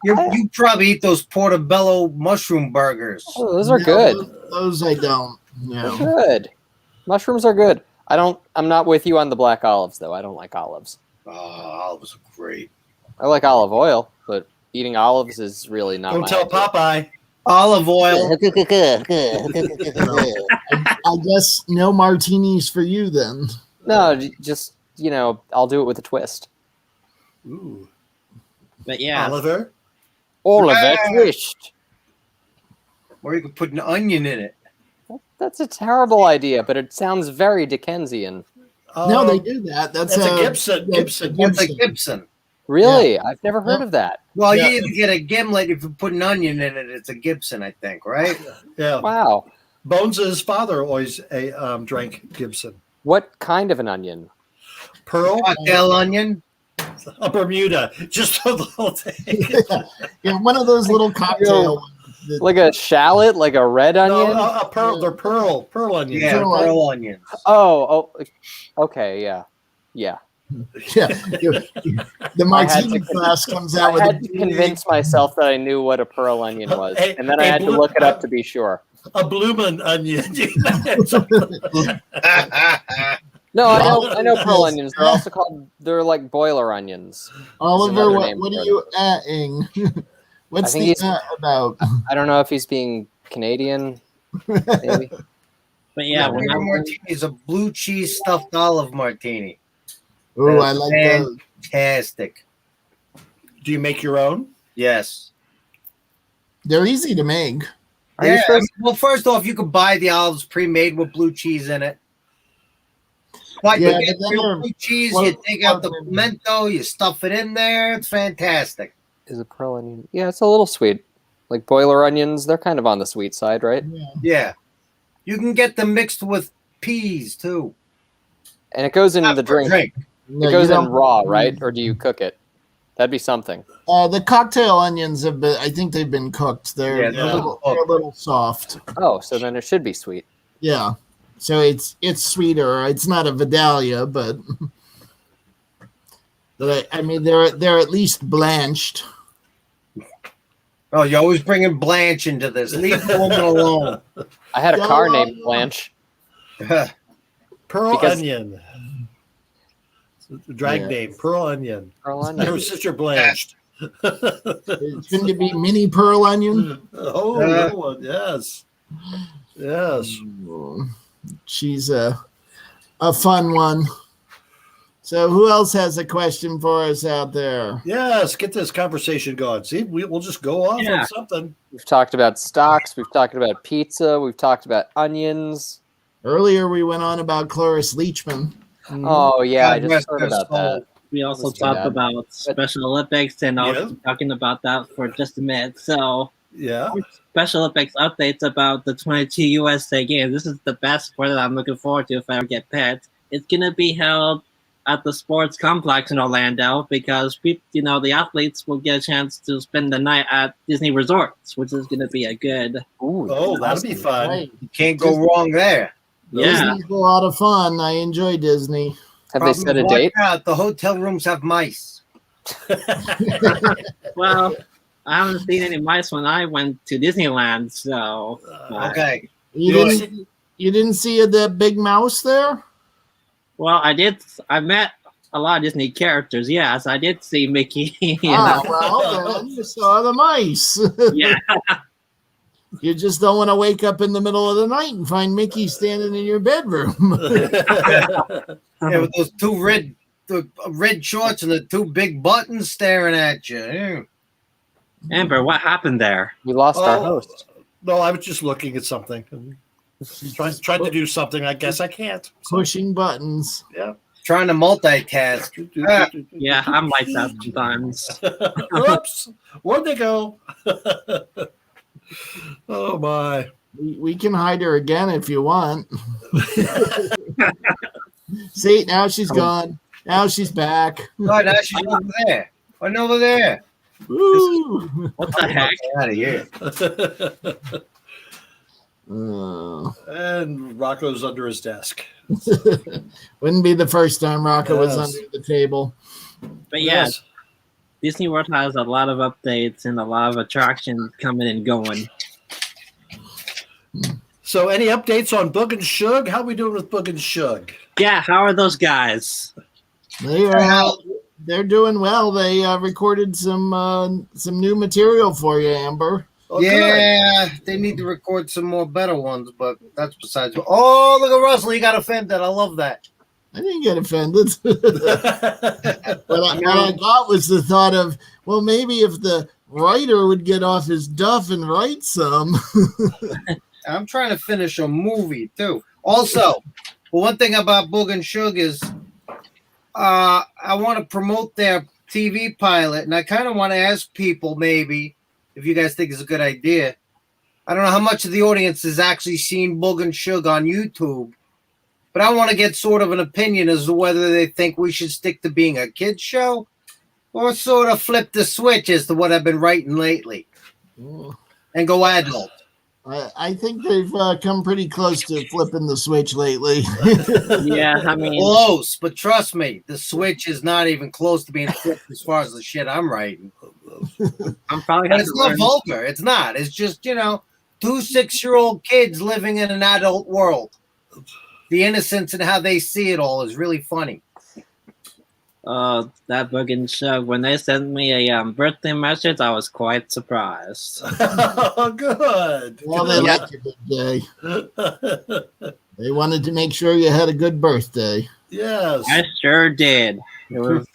You probably eat those portobello mushroom burgers. Oh, those are No, good. Those I don't. They're No. good. Mushrooms are good. I'm not with you on the black olives though. I don't like olives. Oh, olives are great. I like olive oil, but eating olives is really not Don't my tell idea. Popeye. Olive oil. I guess no martinis for you then. No, just I'll do it with a twist. Ooh. But yeah, Oliver. All of it Yeah. twisted. Or you could put an onion in it. That's a terrible idea, but it sounds very Dickensian. No, they do that. That's a Gibson. Gibson. That's a Gibson. Really? I've never heard of that. Well, Yeah. you either get a gimlet if you put an onion in it. It's a Gibson, I think, right? Yeah. Wow. Bones' father always drank Gibson. What kind of an onion? Pearl. Cocktail onion. A Bermuda. Just a little thing. Yeah, one of those little cocktail ones. that- Like a shallot, like a red No, onion? a pearl. They're pearl onions. Yeah, Pearl pearl onions. Oh, okay, yeah. yeah, the martini glass comes out I with had to convince myself that I knew what a pearl onion was, and then I had to look it up to be sure. A bloomin' onion. No, I know pearl onions. They're also they're like boiler onions. Oliver, another what name are for you adding? What's I think the he's- about? I don't know if he's being Canadian, maybe. but yeah, when I Favorite went, martini is a blue cheese stuffed olive martini. Oh, I like those. Fantastic. Do you make your own? Yes. They're easy to make. Are you Yeah, supposed well, first off, you could buy the olives pre-made with blue cheese in it. But Yeah, you get but then real they're blue cheese, float- you take out the floating. pimento, you stuff it in there. It's fantastic. is a pearl onion? Yeah, it's a little sweet. Like boiler onions, they're kind of on the sweet side, right? Yeah. You can get them mixed with peas, too. And it goes in Not the for a drink. No, It goes you in don't- raw, right? Or do you cook it? That'd be something. The cocktail onions have been. I think they've been cooked. They're, Yeah, they're a little soft. Oh, so then it should be sweet. Yeah. So it's sweeter. It's not a Vidalia, but I mean they're at least blanched. Oh, you're always bringing Blanche into this. Leave the woman alone. I had a Go car on. named Blanche. Pearl Because- onion. It's a drag Yeah. name. Pearl onion. Pearl Her onion. sister blanched. Shouldn't it be mini pearl onion? Oh, that one. Yes. Yes. She's a fun one. So who else has a question for us out there? Yes. Get this conversation going. See, we'll just go off Yeah. on something. We've talked about stocks. We've talked about pizza. We've talked about onions. Earlier we went on about Cloris Leachman. Oh, yeah, I God just rest heard her about soul. that. we also Let's do talked that. about Special Olympics, and I was talking about that for just a minute. So, Yeah. Special Olympics updates about the 22 USA Games. This is the best sport that I'm looking forward to if I ever get picked. It's going to be held at the sports complex in Orlando because the athletes will get a chance to spend the night at Disney resorts, which is going to be a good. Ooh, Oh, that'll be fun. Right. You can't go wrong there. Yeah. Disney's a lot of fun. I enjoy Disney. have they set a Watch date? out, the hotel rooms have mice. Well, I haven't seen any mice when I went to Disneyland, so. Okay. You didn't see the big mouse there? Well, I did. I met a lot of Disney characters. Yes, I did see Mickey. Ah, well, then you saw the mice. Yeah. You just don't want to wake up in the middle of the night and find Mickey standing in your bedroom. Yeah, with those the red shorts and the two big buttons staring at you. Amber, what happened there? We lost our Oh. host. No, I was just looking at something. Trying to do something. I guess I can't. So, Pushing buttons. yeah. Trying to multitask. Yeah, I'm like that sometimes. Oops. Where'd they go? Oh my. We can hide her again if you want. See, now she's gone. Now she's back. Oh, now she's over there. Went over there. Woo! What the heck? Get out of here. And Rocco's under his desk. Wouldn't be the first time Rocco was Yes. under the table. But yeah, Yes. Disney World has a lot of updates and a lot of attractions coming and going. So, any updates on Boog and Shug? How we doing with Boog and Shug? Yeah, how are those guys? They're doing well. They recorded some new material for you, Amber. Oh, good. Yeah, they need to record some more better ones, but that's besides. Oh, look at Russell. He got offended. I love that. I didn't get offended. What I got was the thought of, well, maybe if the writer would get off his duff and write some. I'm trying to finish a movie too. Also, one thing about Boog and Shug is I want to promote their TV pilot, and I kind of want to ask people maybe if you guys think it's a good idea. I don't know how much of the audience has actually seen Boog and Shug on YouTube, but I want to get sort of an opinion as to whether they think we should stick to being a kids show or sort of flip the switch as to what I've been writing lately and go adult. I think they've come pretty close to flipping the switch lately. Yeah, I mean, Close, but trust me, the switch is not even close to being flipped as far as the shit I'm writing. I'm probably But going it's to not learn. vulgar. It's not. It's just, two 6-year-old kids living in an adult world. The innocence and how they see it all is really funny. That Boog and Shug, when they sent me a birthday message, I was quite surprised. Oh, good. Well, they liked your birthday. They wanted to make sure you had a good birthday. Yes. I sure did. It was,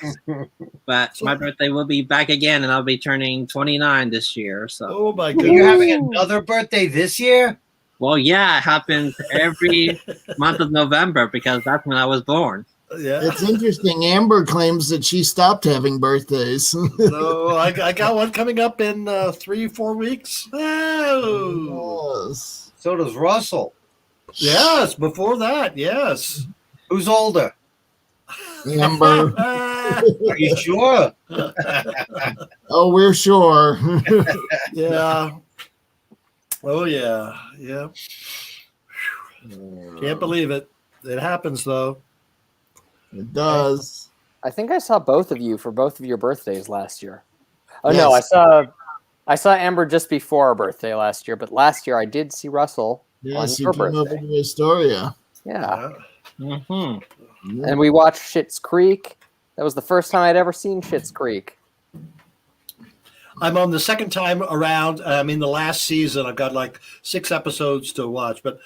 but my birthday will be back again, and I'll be turning 29 this year. So, Oh my You're goodness. having another birthday this year? well, yeah, it happens every month of November because that's when I was born. Yeah. It's interesting. Amber claims that she stopped having birthdays. No, I got one coming up in 3-4 weeks. Oh. Yes. So does Russell. Yes, before that, yes. Who's older? Amber. Ah, Are you sure? Oh, we're sure. yeah. Oh, yeah. Yeah. Can't believe it. It happens, though. It does. I think I saw both of you for both of your birthdays last year. Oh Yes. no, I saw Amber just before our birthday last year, but last year I did see Russell Yes, on you your came over birthday. to Astoria. Yeah. Hmm. And we watched Schitt's Creek. That was the first time I'd ever seen Schitt's Creek. I'm on the second time around. I'm in the last season. I've got like 6 episodes to watch, but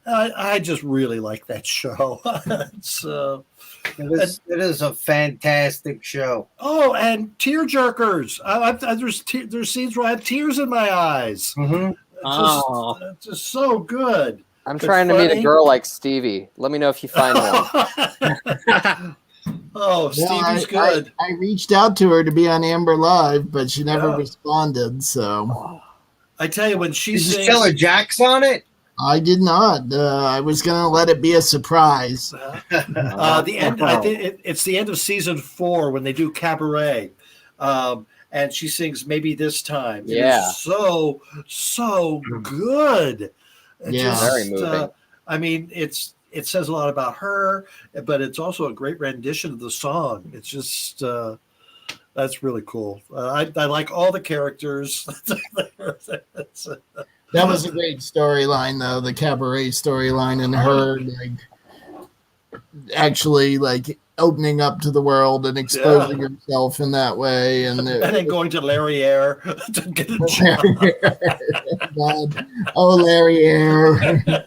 I just really like that show. It's It is a fantastic show. oh, and tear jerkers. There's scenes where I have tears in my eyes. Mm-hmm. Oh. It's just so good. I'm It's trying to meet funny. a girl like Stevie. Let me know if you find one. Oh, Yeah, Stevie's good. I reached out to her to be on Amber Live, but she never responded. So I tell you, when she Is sings, Stellar Jax on it? I did not. I was going to let it be a surprise. the end. I think it's the end of season 4 when they do Cabaret, and she sings "Maybe This Time." It Yeah. is so good. It Yeah. Very moving. I mean, it says a lot about her, but it's also a great rendition of the song. It's just that's really cool. I like all the characters. That was a great storyline, though, the cabaret storyline, and her actually opening up to the world and exposing herself in that way. And and then going to Larriere to get a job. God. Oh, Larry Air.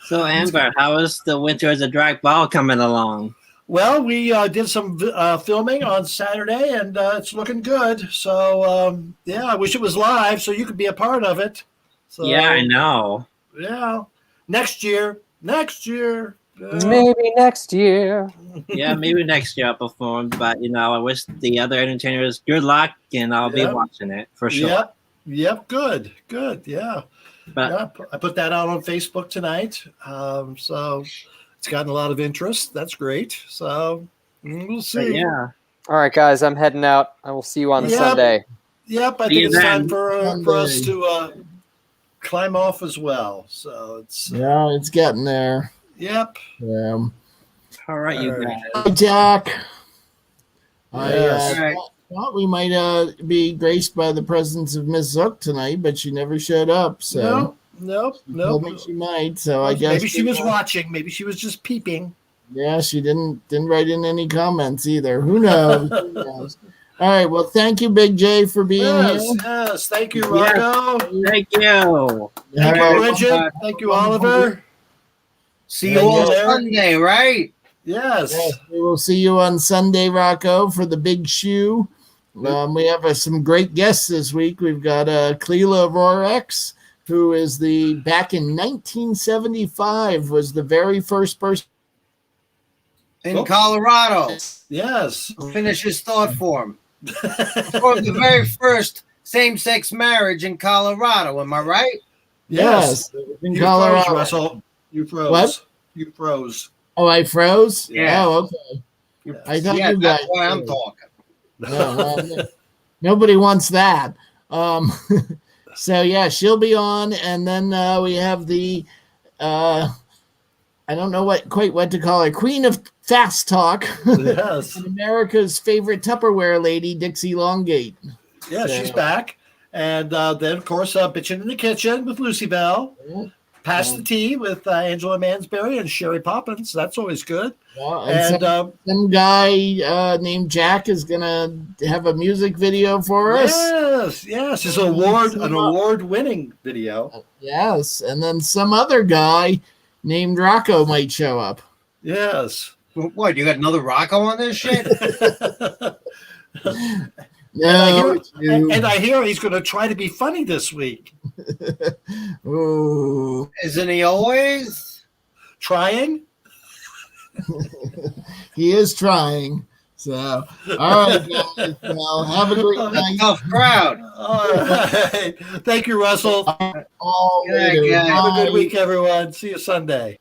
So, Amber, how is the Winter as a Drag Ball coming along? Well, we did some filming on Saturday, and it's looking good. So, yeah, I wish it was live so you could be a part of it. So, Yeah, I know. Yeah, next year. Maybe next year. Yeah, maybe next year I'll perform. But I wish the other entertainers good luck, and I'll be Yep. watching it for sure. Yep. Good. Yeah. But Yeah, I put that out on Facebook tonight. So it's gotten a lot of interest. That's great. So we'll but see. yeah, All right, guys, I'm heading out. I will see you on Yep. Sunday. Yep. I See think you it's time then. for us Sunday. to climb off as well. So it's Yeah, it's getting there. yep. Yeah. all right, you All right. guys. Hi, Jack. Yes. I thought we might be graced by the presence of Miss Zook tonight, but she never showed up. So Nope. she told me she might. So I guess Maybe she was watching. Maybe she was just peeping. Yeah, she didn't write in any comments either. Who knows? Who knows? All right. Well, thank you, Big J, for being Yes. here. Yes. Thank you, Yes. Rocco. Thank you. Thank Have you, a- Bridget. Thank you, Oliver. See you all There. Sunday, right? Yes. Yes, we will see you on Sunday, Rocco, for the big shoe. We have some great guests this week. We've got Cleela Rorex, who is back in 1975, was the very first person. In Colorado. Yes. Finish his thought for him. For the very first same-sex marriage in Colorado. Am I right? Yes. in You Colorado. froze, Russell. You froze. What? You froze. Oh, I froze? Yeah. Oh, okay. I thought Yeah, you guys. that's why I'm talking. No, well, nobody wants that. So yeah, she'll be on, and then we have the I don't know quite what to call her, Queen of Fast Talk, Yes. and America's favorite Tupperware lady, Dixie Longgate. Yeah, she's back. And then, of course, Bitchin' in the Kitchen with Lucy Bell. Yeah. Pass the Tea with Angela Mansberry and Sherry Poppins. That's always good. Yeah, And some guy named Jack is gonna have a music video for us. yes, it's an award-winning video. Yes, and then some other guy named Rocco might show up. Yes. What, you got another Rocco on this shit? No, and I hear he's going to try to be funny this week. Ooh. Isn't he always? Trying? He is trying. So, all right, guys. Well, have a great night. Tough crowd. All right. Thank you, Russell. All Good night, later. guys. Have a Bye. good week, everyone. See you Sunday.